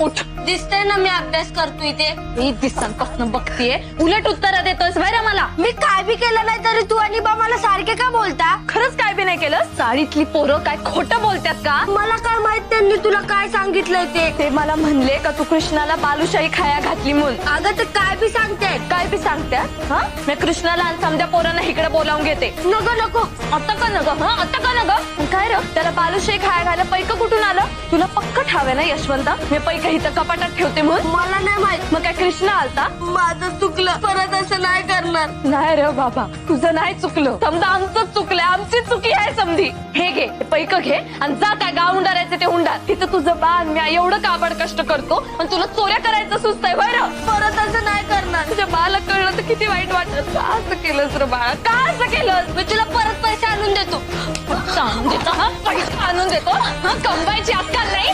उठ. दिसतंय ना मी अभ्यास करतोय ते. मी दिवसांपासून बघतीये, उलट उत्तर देतोयस बाहेर मला. मी काय बी केलं नाही तरी तू आणि बा मला सारखे का बोलता? खरंच काय बी नाही केलं. साडीतली पोरं काय खोटं बोलतात का? मला काय माहित त्यांनी तुला काय सांगितलंय ते. ते मला म्हणले का तू कृष्णाला बालुशाही खाया घातली म्हणून. अगं ते काय बी सांगते. काय बी सांगतात? हा, मी कृष्णाला आणि समजा पोरांना इकडे बोलावून घेते. नको नको. आता का नग? हा, आता का नग? काय र, त्याला बालुशाही खाया घायला पैक कुठून आलं? तुला पक्क ठावे ना यशवंता, मी पैक इथं कपाटात ठेवते म्हणून. मला नाही माहित. मग काय कृष्ण आलता? माझं चुकलं, परत असं नाही करणार. नाही रे बाबा, तुझं नाही चुकलं. समजा आमचं चुकलं, आमची चुकी आहे समधी. हे घे पैक घे आणि जा काय गाव उंडारायचं ते उंडार. तिथं तुझं बाण मी एवढं काबड कष्ट करतो पण तुला चोऱ्या करायचं सुचतंय बरं. परत असं नाही करणार. तुझ्या बाळाला कळलं तर किती वाईट वाटत. का असं केलंस रे बाळा, का असं केलंस? मी तुला परत पैसे आणून देतो. आणून देतो, हा पैसे आणून देतो. हा, कमवायची अक्कल नाही.